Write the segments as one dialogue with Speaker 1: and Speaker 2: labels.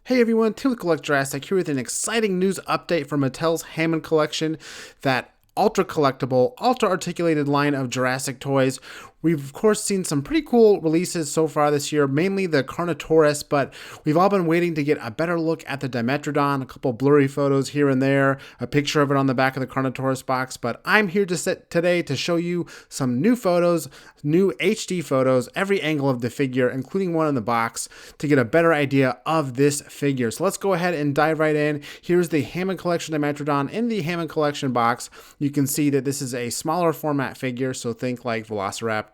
Speaker 1: Hey everyone, Tim with Collect Jurassic here with an exciting news update from Mattel's Hammond collection, that ultra collectible, ultra articulated line of Jurassic toys. We've of course seen some pretty cool releases so far this year, mainly the Carnotaurus, but we've all been waiting to get a better look at the Dimetrodon, a couple blurry photos here and there, a picture of it on the back of the Carnotaurus box, but I'm here to sit today to show you some new photos, new HD photos, every angle of the figure, including one in the box, to get a better idea of this figure. So let's go ahead and dive right in. Here's the Hammond Collection Dimetrodon in the Hammond Collection box. You can see that this is a smaller format figure, so think like Velociraptor,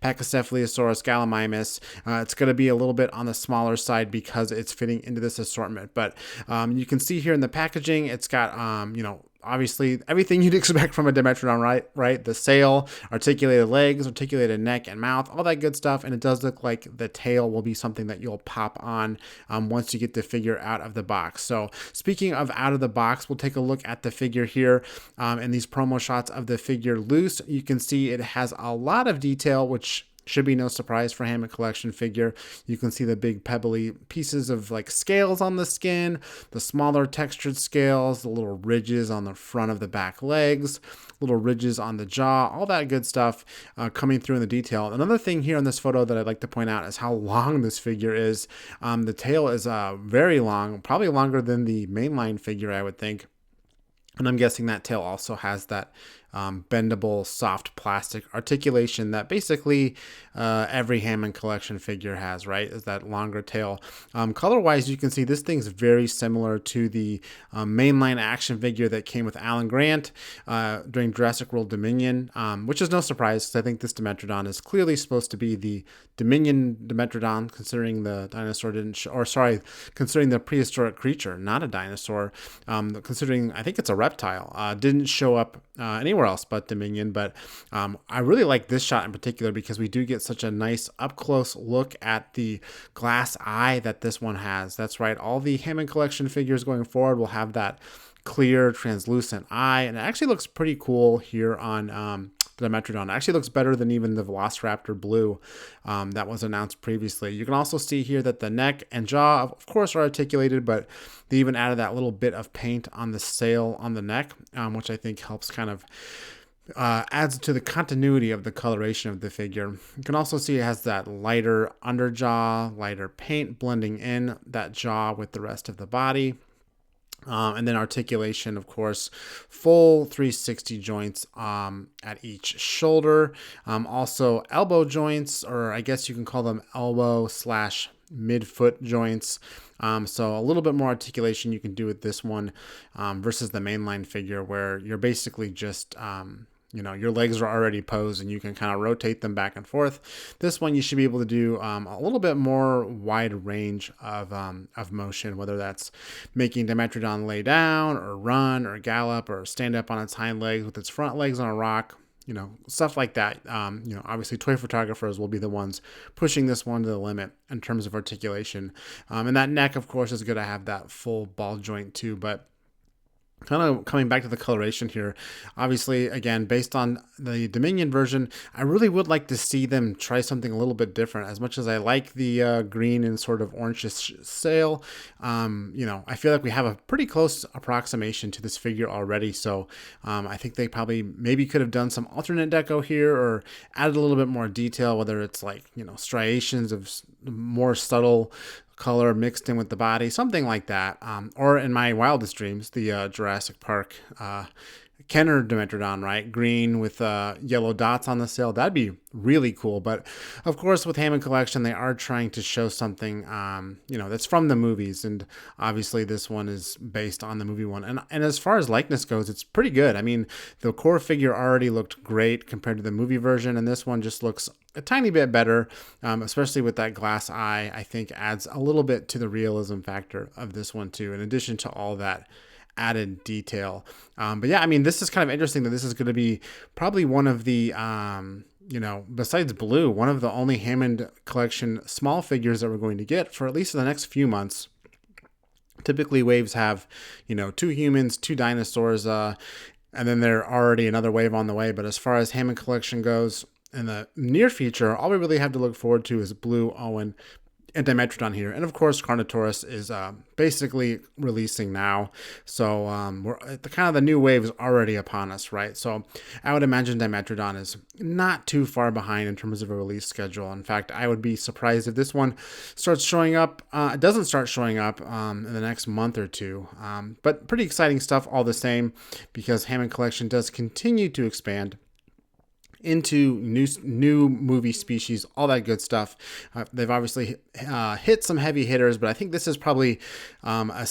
Speaker 1: Pachycephalosaurus, Gallimimus. It's going to be a little bit on the smaller side because it's fitting into this assortment. But you can see here in the packaging, it's got, obviously everything you'd expect from a Dimetrodon, right? The sail, articulated legs, articulated neck and mouth, all that good stuff. And it does look like the tail will be something that you'll pop on once you get the figure out of the box. So speaking of out of the box, we'll take a look at the figure here and these promo shots of the figure loose. You can see it has a lot of detail, which should be no surprise for Hammond collection figure. You can see the big pebbly pieces of like scales on the skin, the smaller textured scales, the little ridges on the front of the back legs, little ridges on the jaw, all that good stuff coming through in the detail. Another thing here in this photo that I'd like to point out is how long this figure is. The tail is very long, probably longer than the mainline figure, I would think. And I'm guessing that tail also has that bendable, soft plastic articulation that basically every Hammond collection figure has, right? Is that longer tail. Color-wise, you can see this thing's very similar to the mainline action figure that came with Alan Grant during Jurassic World Dominion, which is no surprise because I think this Dimetrodon is clearly supposed to be the Dominion Dimetrodon, considering the dinosaur considering the prehistoric creature, not a dinosaur, considering I think it's a reptile, didn't show up anywhere else but Dominion. But I really like this shot in particular because we do get such a nice up close look at the glass eye that this one has. That's right, all the Hammond collection figures going forward will have that clear translucent eye, and it actually looks pretty cool here on the Dimetrodon. It actually looks better than even the Velociraptor blue that was announced previously. You can also see here that the neck and jaw, of course, are articulated, but they even added that little bit of paint on the sail on the neck, which I think helps kind of adds to the continuity of the coloration of the figure. You can also see it has that lighter underjaw, lighter paint blending in that jaw with the rest of the body. And then articulation, of course, full 360 joints at each shoulder. Also elbow joints, or I guess you can call them elbow / midfoot joints. So a little bit more articulation you can do with this one versus the mainline figure, where you're basically just your legs are already posed and you can kind of rotate them back and forth. This one you should be able to do a little bit more wide range of motion, whether that's making Dimetrodon lay down or run or gallop or stand up on its hind legs with its front legs on a rock, stuff like that. Obviously toy photographers will be the ones pushing this one to the limit in terms of articulation. And that neck, of course, is going to have that full ball joint too, but kind of coming back to the coloration here, obviously, again, based on the Dominion version, I really would like to see them try something a little bit different. As much as I like the green and sort of orangish sail, I feel like we have a pretty close approximation to this figure already. So I think they probably maybe could have done some alternate deco here or added a little bit more detail, whether it's like, striations of more subtle color mixed in with the body, something like that. Or in my wildest dreams, the Jurassic Park Kenner Dimetrodon, right? Green with yellow dots on the sail. That'd be really cool. But of course, with Hammond Collection, they are trying to show something, that's from the movies. And obviously, this one is based on the movie one. And as far as likeness goes, it's pretty good. I mean, the core figure already looked great compared to the movie version. And this one just looks a tiny bit better, especially with that glass eye. I think adds a little bit to the realism factor of this one too, in addition to all that added detail. But yeah, I mean, this is kind of interesting that this is going to be probably one of the, besides Blue, one of the only Hammond collection small figures that we're going to get for at least the next few months. Typically waves have, 2 humans, 2 dinosaurs, and then there already another wave on the way. But as far as Hammond collection goes, in the near future, all we really have to look forward to is Blue, Owen, and Dimetrodon here, and of course Carnotaurus is basically releasing now, so we're the kind of the new wave is already upon us, right? So I would imagine Dimetrodon is not too far behind in terms of a release schedule. In fact, I would be surprised if this one starts showing up. It doesn't start showing up in the next month or two, but pretty exciting stuff all the same, because Hammond Collection does continue to expand into new movie species, all that good stuff. They've obviously hit some heavy hitters, but I think this is probably a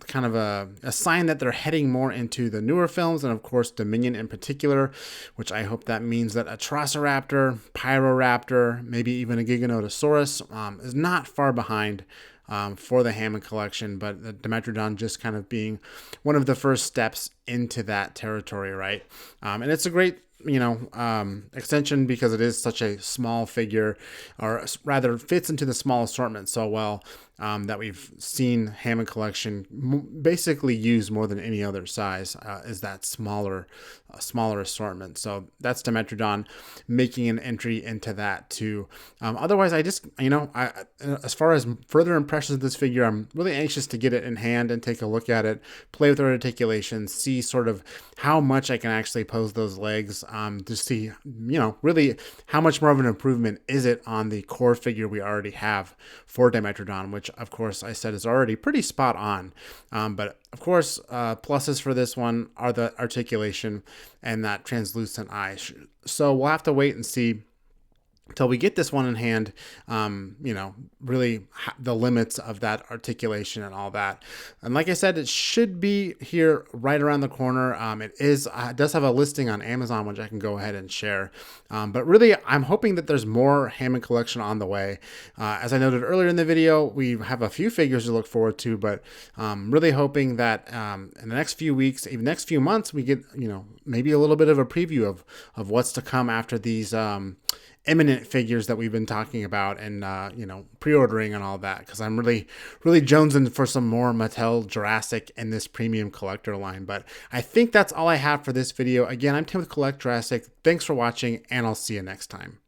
Speaker 1: kind of a sign that they're heading more into the newer films, and of course Dominion in particular, which I hope that means that a Triceratops, Pyroraptor, maybe even a Giganotosaurus is not far behind for the Hammond Collection, but the Dimetrodon just kind of being one of the first steps into that territory, right? And it's a great extension, because it is such a small figure, or rather fits into the small assortment so well, that we've seen Hammond Collection basically use more than any other size, is that smaller assortment. So that's Dimetrodon making an entry into that too. Otherwise, I just, as far as further impressions of this figure, I'm really anxious to get it in hand and take a look at it, play with the articulations, see sort of how much I can actually pose those legs, to see, really how much more of an improvement is it on the core figure we already have for Dimetrodon, which of course I said is already pretty spot on. But of course, pluses for this one are the articulation and that translucent eye. So we'll have to wait and see until we get this one in hand, really the limits of that articulation and all that. And like I said, it should be here right around the corner. It does have a listing on Amazon, which I can go ahead and share. But really, I'm hoping that there's more Hammond Collection on the way. As I noted earlier in the video, we have a few figures to look forward to, but really hoping that in the next few weeks, even next few months, we get, maybe a little bit of a preview of what's to come after these imminent figures that we've been talking about, and pre-ordering and all that, because I'm really jonesing for some more Mattel Jurassic in this premium collector line. But I think that's all I have for this video. Again, I'm Tim with Collect Jurassic. Thanks for watching, and I'll see you next time.